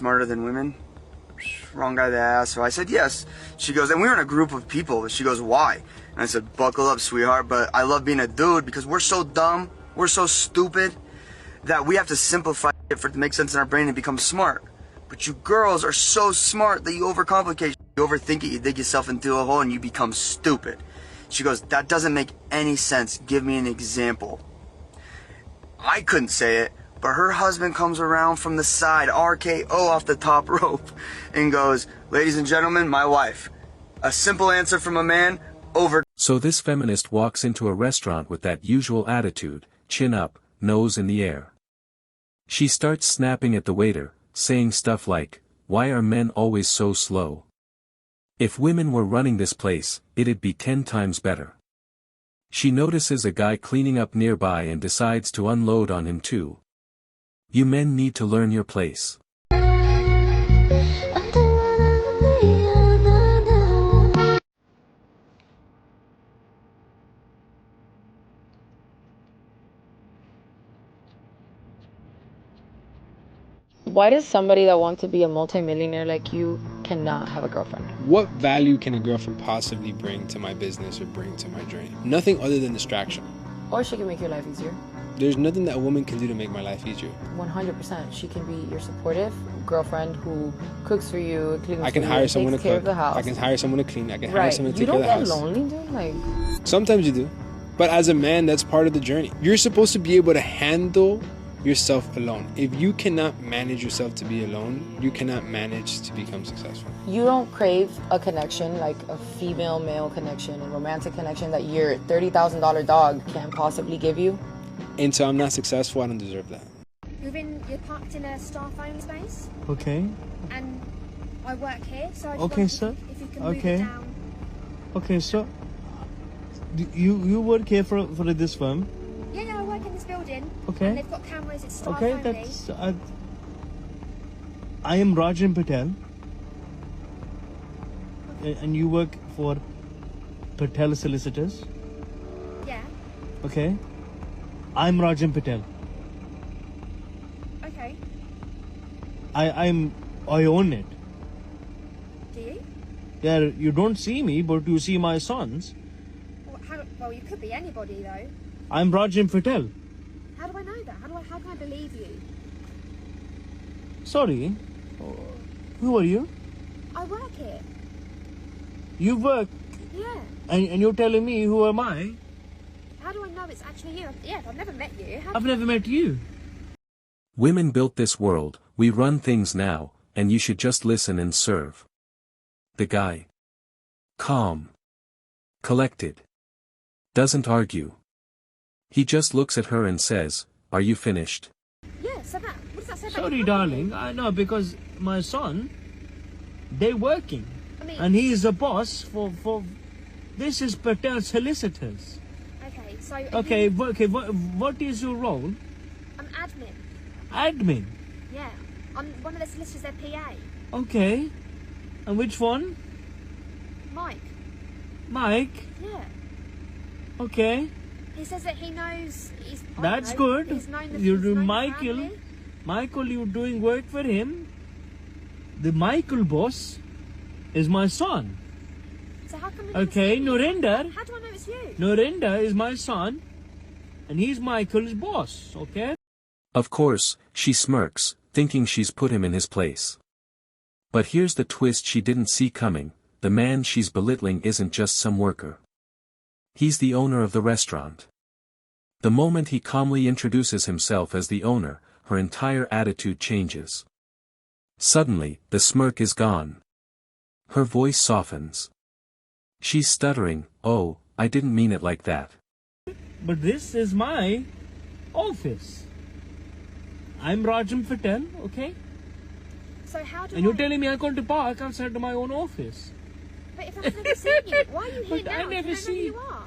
smarter than women? Wrong guy to ask. So I said yes. She goes, and we were in a group of people. She goes, why? And I said, buckle up, sweetheart, but I love being a dude because we're so dumb, we're so stupid, that we have to simplify it for it to make sense in our brain and become smart. But you girls are so smart that you overcomplicate. You overthink it, you dig yourself into a hole, and you become stupid. She goes, that doesn't make any sense. Give me an example. I couldn't say it, but her husband comes around from the side, RKO off the top rope, and goes, ladies and gentlemen, my wife. A simple answer from a man, over. So this feminist walks into a restaurant with that usual attitude, chin up, nose in the air. She starts snapping at the waiter, saying stuff like, why are men always so slow? If women were running this place, it'd be 10 times better. She notices a guy cleaning up nearby and decides to unload on him too. You men need to learn your place. Why does somebody that wants to be a multimillionaire like you cannot have a girlfriend? What value can a girlfriend possibly bring to my business or bring to my journey? Nothing other than distraction. Or she can make your life easier. There's nothing that a woman can do to make my life easier. 100%. She can be your supportive girlfriend who cooks for you, cleans I can for hire you, someone to takes care cook. of the house. I can hire someone to clean. I can hire someone to You take care don't of the get house. lonely, dude? Like, sometimes you do. But as a man, that's part of the journey. You're supposed to be able to handle yourself alone. If you cannot manage yourself to be alone, you cannot manage to become successful. you don't crave a connection, like a female-male connection, a romantic connection that your $30,000 dog can't possibly give you. Until I'm not successful, I don't deserve that. You're parked in a staff-owned space. Okay. And I work here, so I just Okay, wondered sir. if you can move it down. Okay, so you work here for this firm? Yeah, I work in this building. Okay. And they've got cameras. It's staff Okay, only. that's. I am Rajan Patel. And you work for Patel Solicitors? Yeah. Okay. I'm Rajan Patel. Okay. I own it. Do you? Yeah, you don't see me, but you see my sons. Well, you could be anybody though. I'm Rajan Patel. How do I know that? How can I believe you? Sorry. Who are you? I work here. You work? Yeah. And you're telling me who am I? How do I know it's actually you? Yeah, I've never met you. I've never met you. Women built this world, we run things now, and you should just listen and serve. The guy. Calm. Collected. Doesn't argue. He just looks at her and says, "Are you finished?" Yeah, so what does that say about Sorry, your darling. company? I know because my son, they're working. I mean, And he is a boss for this is Patel Solicitors. okay, so... Okay, what is your role? I'm admin. Admin. Yeah. I'm one of the solicitors, their PA. Okay. And which one? Mike. Mike. Yeah. Okay. He says that he knows... That's good. He's known the You he's do known the Michael. family. Michael, you're doing work for him. The Michael boss is my son. So how come... Okay, Nurinder. How do I know it's you? Nurinder is my son. And he's Michael's boss, okay? Of course, she smirks, thinking she's put him in his place. But here's the twist she didn't see coming, the man she's belittling isn't just some worker. He's the owner of the restaurant. The moment he calmly introduces himself as the owner, her entire attitude changes. Suddenly, the smirk is gone. Her voice softens. She's stuttering, "Oh, I didn't mean it like that." But this is my office. I'm Rajan Patel, okay? So how do And you're telling me I'm going to park outside of my own office. But if I've never seen you, why are you here But now? I never if you don't know see- who you are?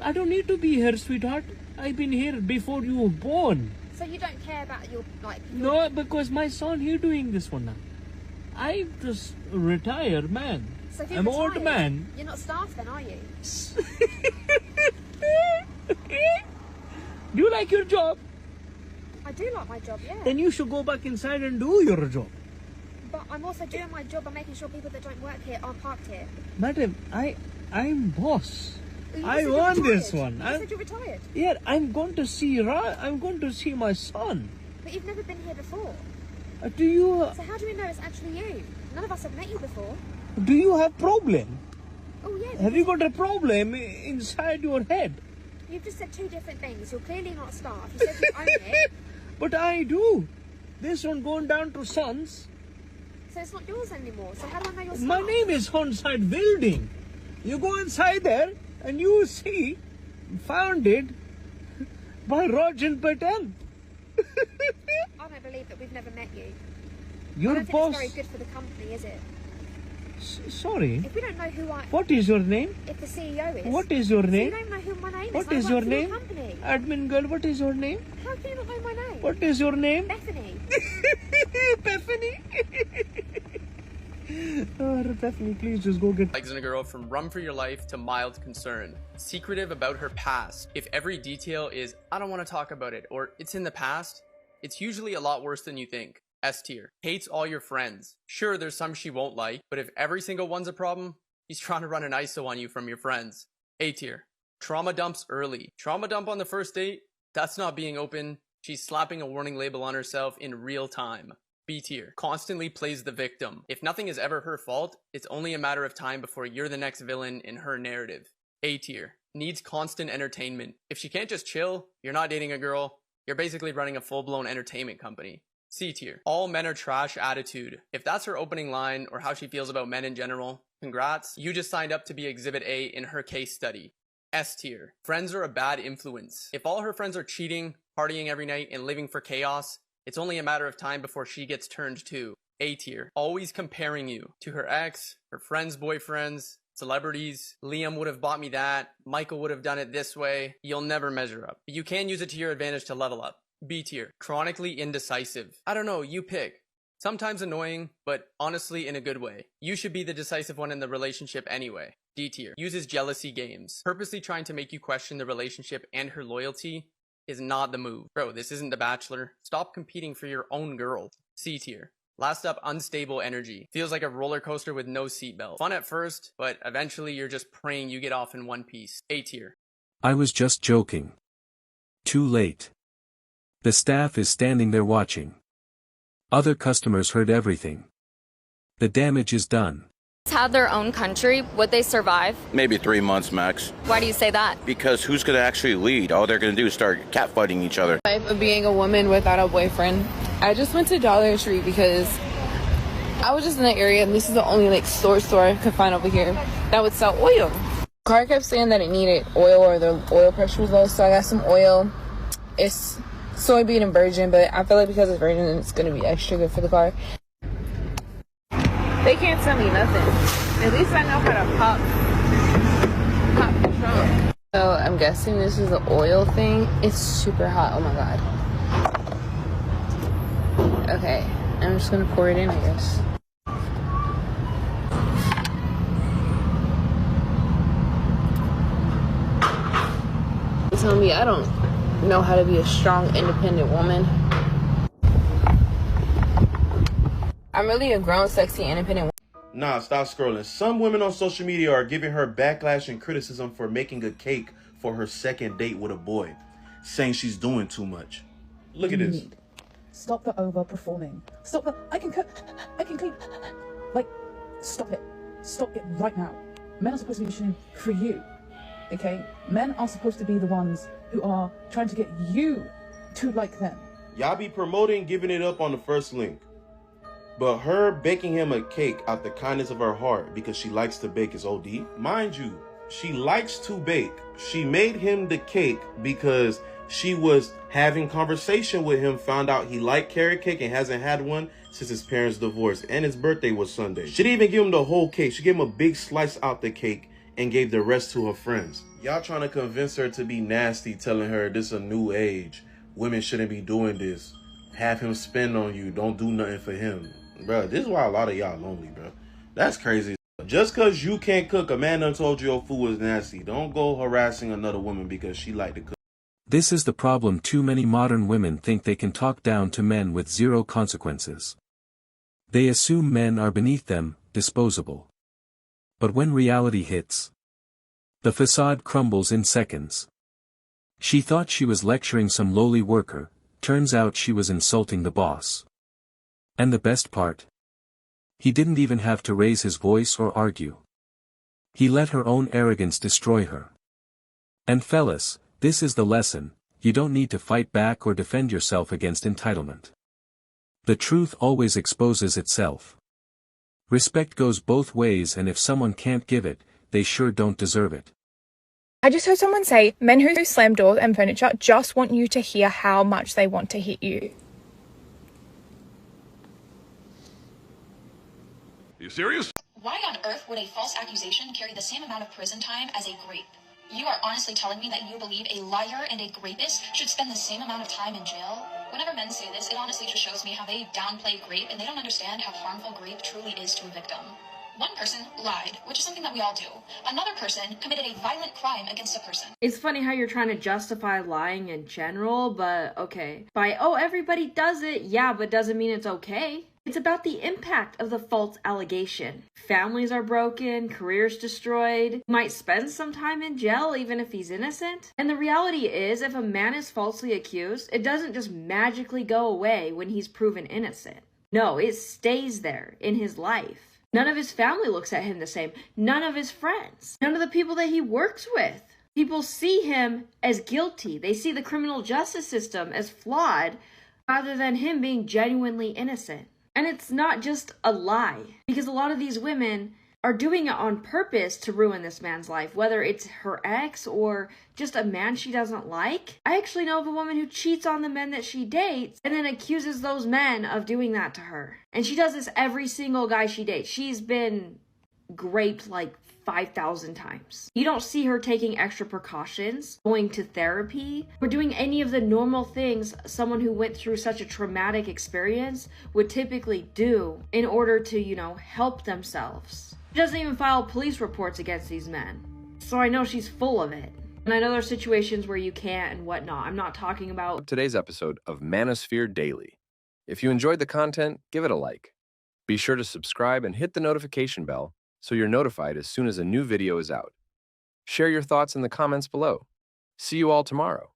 I don't need to be here, sweetheart. I've been here before you were born. So you don't care about your... No, because my son, he's doing this one now. I'm just a retired man. So if you're I'm an old retired, man. You're not staff then, are you? Do you like your job? I do like my job, yeah. Then you should go back inside and do your job. I'm also doing my job by making sure people that don't work here aren't parked here. Madam, I'm boss. You I said you're want this retired. one. You said you're retired. Yeah, I'm going to see my son. But you've never been here before. Do you So how do we know it's actually you? None of us have met you before. have problem? Oh yeah. Have you got a problem inside your head? You've just said two different things. You're clearly not staff. You said you own it. But I do. This one going down to sons. So it's not yours anymore. So how do I know you're staff? My name is on-site building. You go inside there and you see, founded by Rajan Patel. I don't believe that we've never met you. I Your don't think boss. it's very good for the company, is it? Sorry. If we don't know who I... What is your name? If the CEO is... What is your So you name? don't know who my name is. What I is work your for name? Company. Admin girl, what is your name? How can you not know my name? What is your name? Bethany. Bethany. Oh, Bethany, please just go get. Legs in a girl from run for your life to mild concern. Secretive about her past. If every detail is, I don't want to talk about it, or it's in the past, it's usually a lot worse than you think. S tier. Hates all your friends. Sure, there's some she won't like, but if every single one's a problem, he's trying to run an ISO on you from your friends. A tier. Trauma dumps early. Trauma dump on the first date? That's not being open. She's slapping a warning label on herself in real time. B tier. Constantly plays the victim. If nothing is ever her fault, it's only a matter of time before you're the next villain in her narrative. A tier. Needs constant entertainment. If she can't just chill, you're not dating a girl, you're basically running a full-blown entertainment company. C tier. All men are trash attitude. If that's her opening line or how she feels about men in general, congrats, you just signed up to be Exhibit A in her case study. S tier. Friends are a bad influence. If all her friends are cheating, partying every night, and living for chaos, it's only a matter of time before she gets turned too. A tier. Always comparing you to her ex, her friends' boyfriends, celebrities. Liam would have bought me that. Michael would have done it this way. You'll never measure up. But you can use it to your advantage to level up. B tier. Chronically indecisive. I don't know, you pick. Sometimes annoying, but honestly in a good way. You should be the decisive one in the relationship anyway. D tier. Uses jealousy games. Purposely trying to make you question the relationship and her loyalty is not the move. Bro, this isn't The Bachelor. Stop competing for your own girl. C tier. Last up, unstable energy. Feels like a roller coaster with no seatbelt. Fun at first, but eventually you're just praying you get off in one piece. A tier. I was just joking. Too late. The staff is standing there watching. Other customers heard everything. The damage is done. Had their own country, would they survive? Maybe 3 months max. Why do you say that? Because who's going to actually lead? All they're going to do is start catfighting each other. Life of being a woman without a boyfriend. I just went to Dollar Tree because I was just in the area and this is the only like store I could find over here that would sell oil. Car kept saying that it needed oil or the oil pressure was low, so I got some oil. It's soybean and virgin, but I feel like because it's virgin, it's gonna be extra good for the car. They can't tell me nothing. At least I know how to pop the trunk. So I'm guessing this is the oil thing. It's super hot. Oh my god. Okay, I'm just gonna pour it in, I guess. Tell me I don't know how to be a strong, independent woman. I'm really a grown, sexy, independent woman. Nah, stop scrolling. Some women on social media are giving her backlash and criticism for making a cake for her second date with a boy, saying she's doing too much. Look at this. Stop the over-performing. Stop the, I can cook, I can clean. Like, stop it. Stop it right now. Men are supposed to be auditioning for you, okay? Men are supposed to be the ones who are trying to get you to like them. Y'all be promoting giving it up on the first link. But her baking him a cake out the kindness of her heart because she likes to bake is OD. Mind you, she likes to bake. She made him the cake because she was having conversation with him, found out he liked carrot cake and hasn't had one since his parents divorced, and his birthday was Sunday. She didn't even give him the whole cake. She gave him a big slice out the cake and gave the rest to her friends. Y'all trying to convince her to be nasty, telling her this is a new age. Women shouldn't be doing this. Have him spend on you. Don't do nothing for him. Bro, this is why a lot of y'all lonely, bro. That's crazy. Just because you can't cook, a man done told you your food was nasty. Don't go harassing another woman because she like to cook. This is the problem. Too many modern women think they can talk down to men with zero consequences. They assume men are beneath them, disposable. But when reality hits, the facade crumbles in seconds. She thought she was lecturing some lowly worker, turns out she was insulting the boss. And the best part? He didn't even have to raise his voice or argue. He let her own arrogance destroy her. And fellas, this is the lesson: you don't need to fight back or defend yourself against entitlement. The truth always exposes itself. Respect goes both ways, and if someone can't give it, they sure don't deserve it. I just heard someone say, men who slam doors and furniture just want you to hear how much they want to hit you. You serious? Why on earth would a false accusation carry the same amount of prison time as a grape? You are honestly telling me that you believe a liar and a rapist should spend the same amount of time in jail? Whenever men say this, it honestly just shows me how they downplay grape and they don't understand how harmful grape truly is to a victim. One person lied, which is something that we all do. Another person committed a violent crime against a person. It's funny how you're trying to justify lying in general, but okay. Oh, everybody does it. Yeah, but doesn't mean it's okay. It's about the impact of the false allegation. Families are broken, careers destroyed, might spend some time in jail even if he's innocent. And the reality is, if a man is falsely accused, it doesn't just magically go away when he's proven innocent. No, it stays there in his life. None of his family looks at him the same. None of his friends. None of the people that he works with. People see him as guilty. They see the criminal justice system as flawed rather than him being genuinely innocent. And it's not just a lie, because a lot of these women are doing it on purpose to ruin this man's life, whether it's her ex or just a man she doesn't like. I actually know of a woman who cheats on the men that she dates and then accuses those men of doing that to her. And she does this every single guy she dates. She's been raped like 5,000 times. You don't see her taking extra precautions, going to therapy, or doing any of the normal things someone who went through such a traumatic experience would typically do in order to, help themselves. She doesn't even file police reports against these men. So I know she's full of it. And I know there's situations where you can't and whatnot. I'm not talking about today's episode of Manosphere Daily. If you enjoyed the content, give it a like. Be sure to subscribe and hit the notification bell so you're notified as soon as a new video is out. Share your thoughts in the comments below. See you all tomorrow.